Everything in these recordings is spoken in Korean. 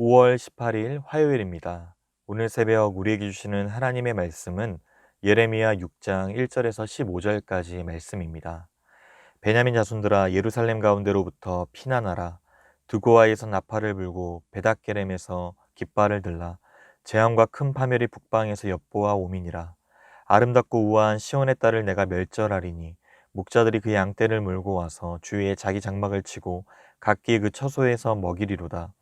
5월 18일 화요일입니다. 오늘 새벽 우리에게 주시는 하나님의 말씀은 예레미야 6장 1절에서 15절까지 말씀입니다. 베냐민 자손들아 예루살렘 가운데로부터 피난하라. 드고아에서 나팔을 불고 베닷게렘에서 깃발을 들라. 재앙과 큰 파멸이 북방에서 엿보아 오미니라. 아름답고 우아한 시온의 딸을 내가 멸절하리니 목자들이 그 양떼를 몰고 와서 주위에 자기 장막을 치고 각기 그 처소에서 먹이리로다.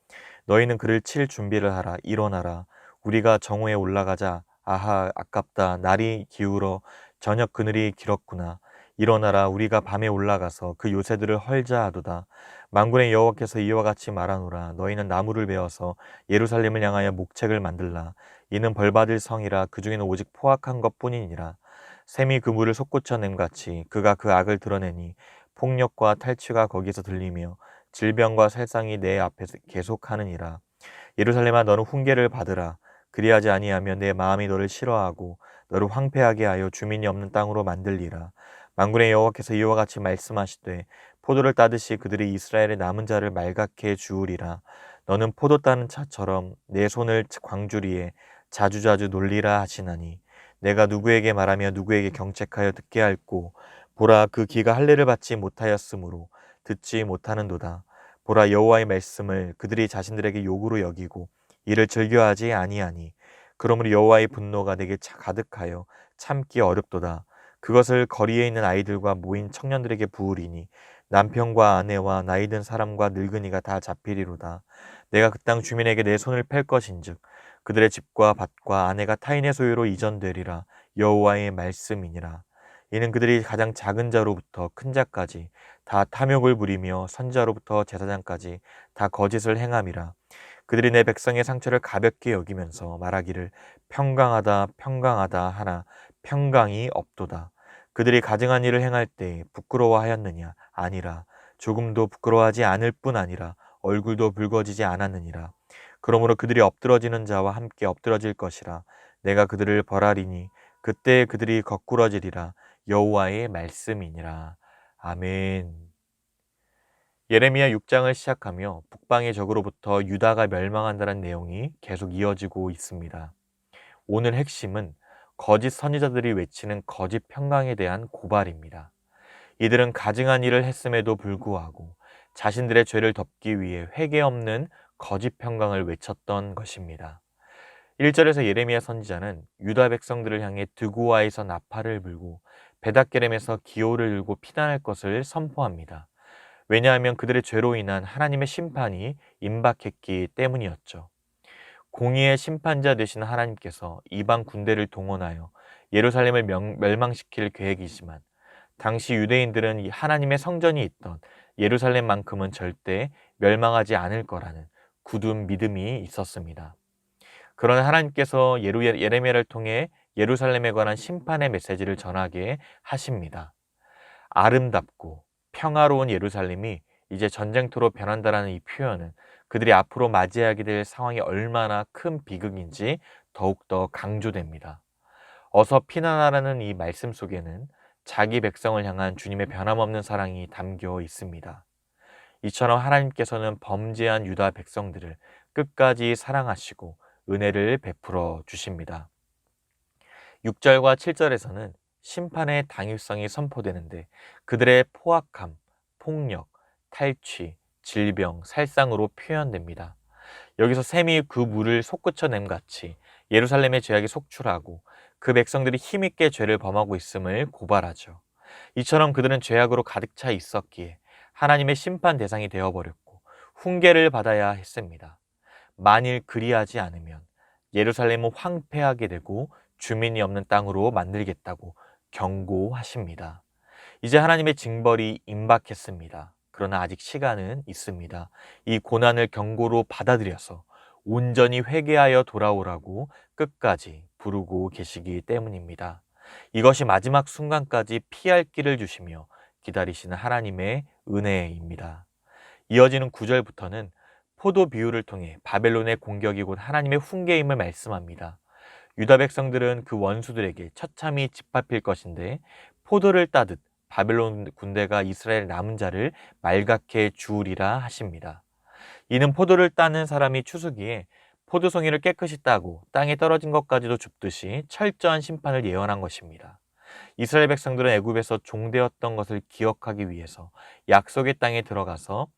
너희는 그를 칠 준비를 하라. 일어나라. 우리가 정오에 올라가자. 아하, 아깝다. 날이 기울어 저녁 그늘이 길었구나. 일어나라. 우리가 밤에 올라가서 그 요새들을 헐자 하도다. 만군의 여호와께서 이와 같이 말하노라. 너희는 나무를 베어서 예루살렘을 향하여 목책을 만들라. 이는 벌받을 성이라. 그 중에는 오직 포악한 것뿐이니라. 샘이 그 물을 솟구쳐냄같이 그가 그 악을 드러내니 폭력과 탈취가 거기서 들리며 질병과 살상이 내 앞에서 계속하느니라. 예루살렘아, 너는 훈계를 받으라. 그리하지 아니하면 내 마음이 너를 싫어하고 너를 황폐하게 하여 주민이 없는 땅으로 만들리라. 만군의 여호와께서 이와 같이 말씀하시되 포도를 따듯이 그들이 이스라엘의 남은 자를 말갛게 주우리라. 너는 포도 따는 차처럼 내 손을 광주리에 자주자주 놀리라 하시나니 내가 누구에게 말하며 누구에게 경책하여 듣게 할꼬. 보라, 그 귀가 할례를 받지 못하였으므로 듣지 못하는도다. 보라, 여호와의 말씀을 그들이 자신들에게 욕으로 여기고 이를 즐겨하지 아니하니 그러므로 여호와의 분노가 내게 가득하여 참기 어렵도다. 그것을 거리에 있는 아이들과 모인 청년들에게 부으리니 남편과 아내와 나이든 사람과 늙은이가 다 잡히리로다. 내가 그 땅 주민에게 내 손을 펼 것인즉 그들의 집과 밭과 아내가 타인의 소유로 이전되리라. 여호와의 말씀이니라. 이는 그들이 가장 작은 자로부터 큰 자까지 다 탐욕을 부리며 선지자로부터 제사장까지 다 거짓을 행함이라. 그들이 내 백성의 상처를 가볍게 여기면서 말하기를 평강하다 평강하다 하나 평강이 없도다. 그들이 가증한 일을 행할 때 부끄러워하였느냐? 아니라. 조금도 부끄러워하지 않을 뿐 아니라 얼굴도 붉어지지 않았느니라. 그러므로 그들이 엎드러지는 자와 함께 엎드러질 것이라. 내가 그들을 벌하리니 그때 그들이 거꾸러지리라. 여호와의 말씀이니라. 아멘. 예레미야 6장을 시작하며 북방의 적으로부터 유다가 멸망한다는 내용이 계속 이어지고 있습니다. 오늘 핵심은 거짓 선지자들이 외치는 거짓 평강에 대한 고발입니다. 이들은 가증한 일을 했음에도 불구하고 자신들의 죄를 덮기 위해 회개 없는 거짓 평강을 외쳤던 것입니다. 1절에서 예레미야 선지자는 유다 백성들을 향해 드고아에서 나팔을 불고 베닷게렘에서 기호를 들고 피난할 것을 선포합니다. 왜냐하면 그들의 죄로 인한 하나님의 심판이 임박했기 때문이었죠. 공의의 심판자 되신 하나님께서 이방 군대를 동원하여 예루살렘을 멸망시킬 계획이지만 당시 유대인들은 이 하나님의 성전이 있던 예루살렘만큼은 절대 멸망하지 않을 거라는 굳은 믿음이 있었습니다. 그러나 하나님께서 예레미야를 통해 예루살렘에 관한 심판의 메시지를 전하게 하십니다. 아름답고 평화로운 예루살렘이 이제 전쟁터로 변한다라는 이 표현은 그들이 앞으로 맞이하게 될 상황이 얼마나 큰 비극인지 더욱더 강조됩니다. 어서 피난하라는 이 말씀 속에는 자기 백성을 향한 주님의 변함없는 사랑이 담겨 있습니다. 이처럼 하나님께서는 범죄한 유다 백성들을 끝까지 사랑하시고 은혜를 베풀어 주십니다. 6절과 7절에서는 심판의 당위성이 선포되는데 그들의 포악함, 폭력, 탈취, 질병, 살상으로 표현됩니다. 여기서 샘이 그 물을 솟구쳐냄같이 예루살렘의 죄악이 속출하고 그 백성들이 힘있게 죄를 범하고 있음을 고발하죠. 이처럼 그들은 죄악으로 가득 차 있었기에 하나님의 심판 대상이 되어버렸고 훈계를 받아야 했습니다. 만일 그리하지 않으면 예루살렘은 황폐하게 되고 주민이 없는 땅으로 만들겠다고 경고하십니다. 이제 하나님의 징벌이 임박했습니다. 그러나 아직 시간은 있습니다. 이 고난을 경고로 받아들여서 온전히 회개하여 돌아오라고 끝까지 부르고 계시기 때문입니다. 이것이 마지막 순간까지 피할 길을 주시며 기다리시는 하나님의 은혜입니다. 이어지는 9절부터는 포도 비유를 통해 바벨론의 공격이 곧 하나님의 훈계임을 말씀합니다. 유다 백성들은 그 원수들에게 처참히 짓밟힐 것인데 포도를 따듯 바벨론 군대가 이스라엘 남은 자를 말갛게 주우리라 하십니다. 이는 포도를 따는 사람이 추수기에 포도송이를 깨끗이 따고 땅에 떨어진 것까지도 줍듯이 철저한 심판을 예언한 것입니다. 이스라엘 백성들은 애굽에서 종되었던 것을 기억하기 위해서 약속의 땅에 들어가서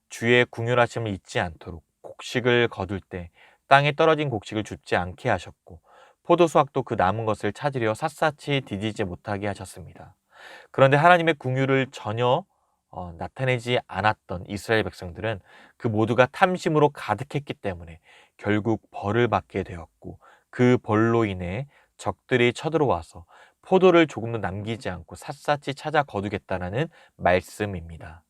주의 궁휼하심을 잊지 않도록 곡식을 거둘 때 땅에 떨어진 곡식을 줍지 않게 하셨고, 포도수확도 그 남은 것을 찾으려 샅샅이 뒤지지 못하게 하셨습니다. 그런데 하나님의 궁휼을 전혀 나타내지 않았던 이스라엘 백성들은 그 모두가 탐심으로 가득했기 때문에 결국 벌을 받게 되었고, 그 벌로 인해 적들이 쳐들어와서 포도를 조금도 남기지 않고 샅샅이 찾아 거두겠다라는 말씀입니다.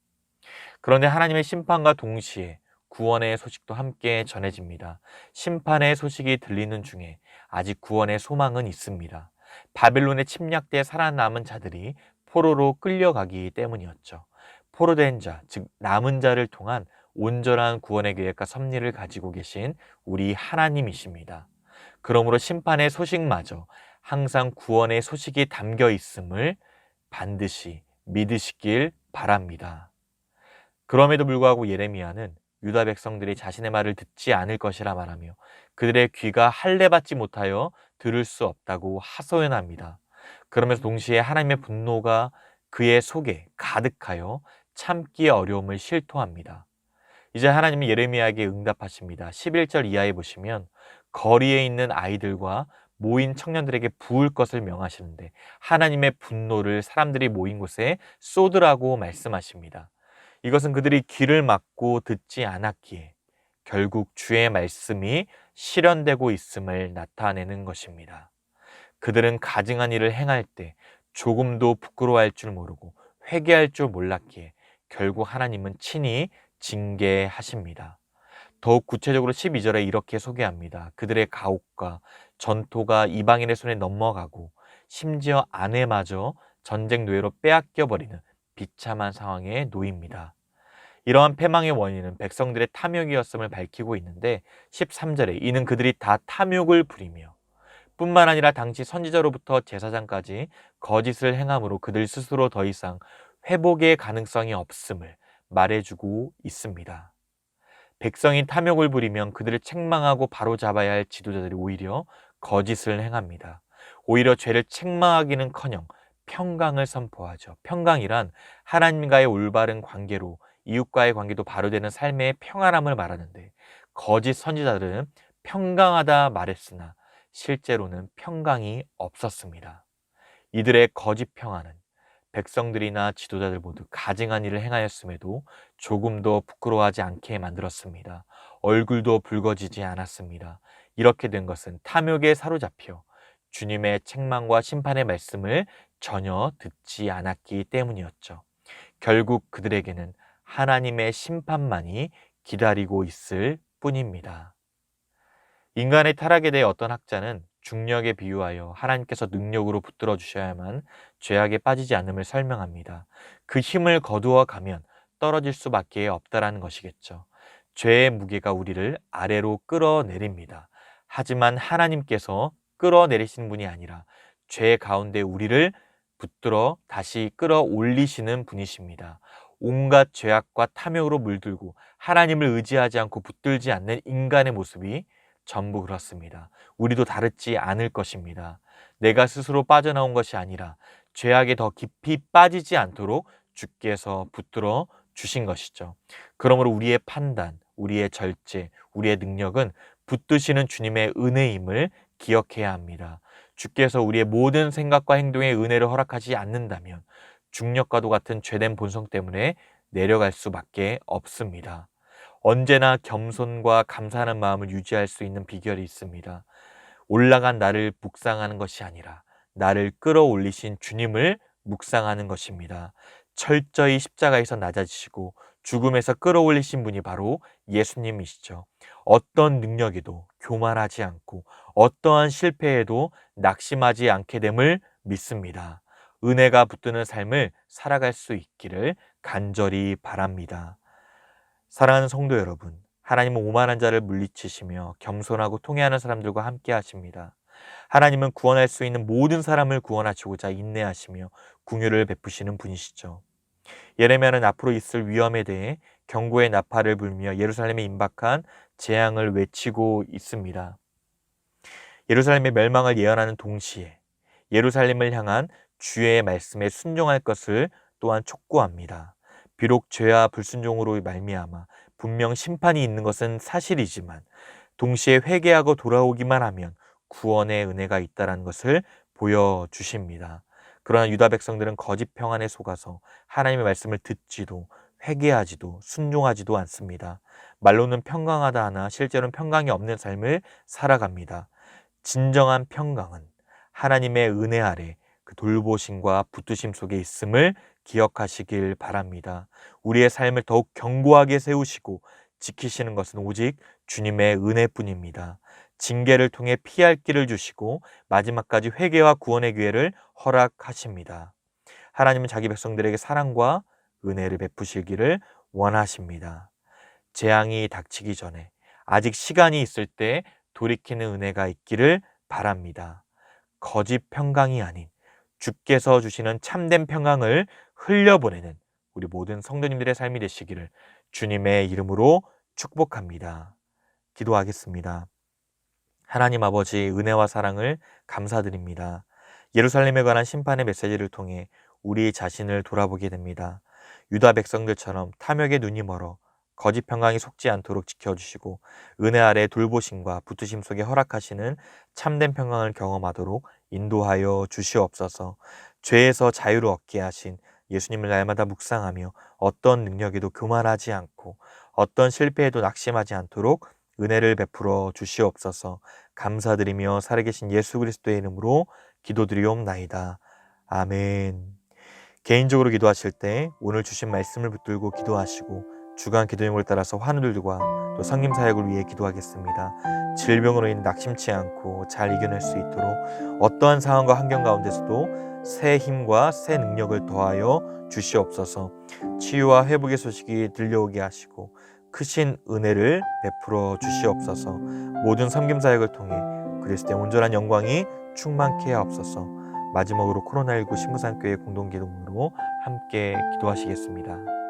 그런데 하나님의 심판과 동시에 구원의 소식도 함께 전해집니다. 심판의 소식이 들리는 중에 아직 구원의 소망은 있습니다. 바벨론의 침략때 살아남은 자들이 포로로 끌려가기 때문이었죠. 포로된 자, 즉 남은 자를 통한 온전한 구원의 계획과 섭리를 가지고 계신 우리 하나님이십니다. 그러므로 심판의 소식마저 항상 구원의 소식이 담겨 있음을 반드시 믿으시길 바랍니다. 그럼에도 불구하고 예레미야는 유다 백성들이 자신의 말을 듣지 않을 것이라 말하며 그들의 귀가 할례받지 못하여 들을 수 없다고 하소연합니다. 그러면서 동시에 하나님의 분노가 그의 속에 가득하여 참기의 어려움을 실토합니다. 이제 하나님은 예레미야에게 응답하십니다. 11절 이하에 보시면 거리에 있는 아이들과 모인 청년들에게 부을 것을 명하시는데 하나님의 분노를 사람들이 모인 곳에 쏟으라고 말씀하십니다. 이것은 그들이 귀를 막고 듣지 않았기에 결국 주의 말씀이 실현되고 있음을 나타내는 것입니다. 그들은 가증한 일을 행할 때 조금도 부끄러워할 줄 모르고 회개할 줄 몰랐기에 결국 하나님은 친히 징계하십니다. 더욱 구체적으로 12절에 이렇게 소개합니다. 그들의 가옥과 전토가 이방인의 손에 넘어가고 심지어 아내마저 전쟁 노예로 빼앗겨버리는 비참한 상황에 놓입니다. 이러한 패망의 원인은 백성들의 탐욕이었음을 밝히고 있는데 13절에 이는 그들이 다 탐욕을 부리며 뿐만 아니라 당시 선지자로부터 제사장까지 거짓을 행함으로 그들 스스로 더 이상 회복의 가능성이 없음을 말해주고 있습니다. 백성이 탐욕을 부리면 그들을 책망하고 바로잡아야 할 지도자들이 오히려 거짓을 행합니다. 오히려 죄를 책망하기는커녕 평강을 선포하죠. 평강이란 하나님과의 올바른 관계로 이웃과의 관계도 바로 되는 삶의 평안함을 말하는데, 거짓 선지자들은 평강하다 말했으나 실제로는 평강이 없었습니다. 이들의 거짓 평안은 백성들이나 지도자들 모두 가증한 일을 행하였음에도 조금도 부끄러워하지 않게 만들었습니다. 얼굴도 붉어지지 않았습니다. 이렇게 된 것은 탐욕에 사로잡혀 주님의 책망과 심판의 말씀을 전혀 듣지 않았기 때문이었죠. 결국 그들에게는 하나님의 심판만이 기다리고 있을 뿐입니다. 인간의 타락에 대해 어떤 학자는 중력에 비유하여 하나님께서 능력으로 붙들어 주셔야만 죄악에 빠지지 않음을 설명합니다. 그 힘을 거두어 가면 떨어질 수밖에 없다라는 것이겠죠. 죄의 무게가 우리를 아래로 끌어내립니다. 하지만 하나님께서 끌어내리시는 분이 아니라 죄 가운데 우리를 붙들어 다시 끌어올리시는 분이십니다. 온갖 죄악과 탐욕으로 물들고 하나님을 의지하지 않고 붙들지 않는 인간의 모습이 전부 그렇습니다. 우리도 다르지 않을 것입니다. 내가 스스로 빠져나온 것이 아니라 죄악에 더 깊이 빠지지 않도록 주께서 붙들어 주신 것이죠. 그러므로 우리의 판단, 우리의 절제, 우리의 능력은 붙드시는 주님의 은혜임을 기억해야 합니다. 주께서 우리의 모든 생각과 행동에 은혜를 허락하지 않는다면 중력과도 같은 죄된 본성 때문에 내려갈 수밖에 없습니다. 언제나 겸손과 감사하는 마음을 유지할 수 있는 비결이 있습니다. 올라간 나를 묵상하는 것이 아니라 나를 끌어올리신 주님을 묵상하는 것입니다. 철저히 십자가에서 낮아지시고 죽음에서 끌어올리신 분이 바로 예수님이시죠. 어떤 능력에도 교만하지 않고 어떠한 실패에도 낙심하지 않게 됨을 믿습니다. 은혜가 붙드는 삶을 살아갈 수 있기를 간절히 바랍니다. 사랑하는 성도 여러분, 하나님은 오만한 자를 물리치시며 겸손하고 통회하는 사람들과 함께 하십니다. 하나님은 구원할 수 있는 모든 사람을 구원하시고자 인내하시며 긍휼을 베푸시는 분이시죠. 예레미야는 앞으로 있을 위험에 대해 경고의 나팔을 불며 예루살렘에 임박한 재앙을 외치고 있습니다. 예루살렘의 멸망을 예언하는 동시에 예루살렘을 향한 주의 말씀에 순종할 것을 또한 촉구합니다. 비록 죄와 불순종으로 말미암아 분명 심판이 있는 것은 사실이지만 동시에 회개하고 돌아오기만 하면 구원의 은혜가 있다는 것을 보여주십니다. 그러나 유다 백성들은 거짓 평안에 속아서 하나님의 말씀을 듣지도 회개하지도 순종하지도 않습니다. 말로는 평강하다 하나 실제로는 평강이 없는 삶을 살아갑니다. 진정한 평강은 하나님의 은혜 아래 그 돌보심과 붙드심 속에 있음을 기억하시길 바랍니다. 우리의 삶을 더욱 견고하게 세우시고 지키시는 것은 오직 주님의 은혜뿐입니다. 징계를 통해 피할 길을 주시고 마지막까지 회개와 구원의 기회를 허락하십니다. 하나님은 자기 백성들에게 사랑과 은혜를 베푸시기를 원하십니다. 재앙이 닥치기 전에 아직 시간이 있을 때 돌이키는 은혜가 있기를 바랍니다. 거짓 평강이 아닌 주께서 주시는 참된 평강을 흘려보내는 우리 모든 성도님들의 삶이 되시기를 주님의 이름으로 축복합니다. 기도하겠습니다. 하나님 아버지, 은혜와 사랑을 감사드립니다. 예루살렘에 관한 심판의 메시지를 통해 우리 자신을 돌아보게 됩니다. 유다 백성들처럼 탐욕의 눈이 멀어 거짓 평강이 속지 않도록 지켜주시고 은혜 아래 돌보심과 붙으심 속에 허락하시는 참된 평강을 경험하도록 인도하여 주시옵소서. 죄에서 자유를 얻게 하신 예수님을 날마다 묵상하며 어떤 능력에도 교만하지 않고 어떤 실패에도 낙심하지 않도록 은혜를 베풀어 주시옵소서. 감사드리며 살아계신 예수 그리스도의 이름으로 기도드리옵나이다. 아멘. 개인적으로 기도하실 때 오늘 주신 말씀을 붙들고 기도하시고 주간 기도 제목을 따라서 환우들과 또 성김 사역을 위해 기도하겠습니다. 질병으로 인해 낙심치 않고 잘 이겨낼 수 있도록 어떠한 상황과 환경 가운데서도 새 힘과 새 능력을 더하여 주시옵소서. 치유와 회복의 소식이 들려오게 하시고 크신 은혜를 베풀어 주시옵소서. 모든 섬김 사역을 통해 그리스도의 온전한 영광이 충만케 하옵소서. 마지막으로 코로나19 신부산교회 공동기도문으로 함께 기도하시겠습니다.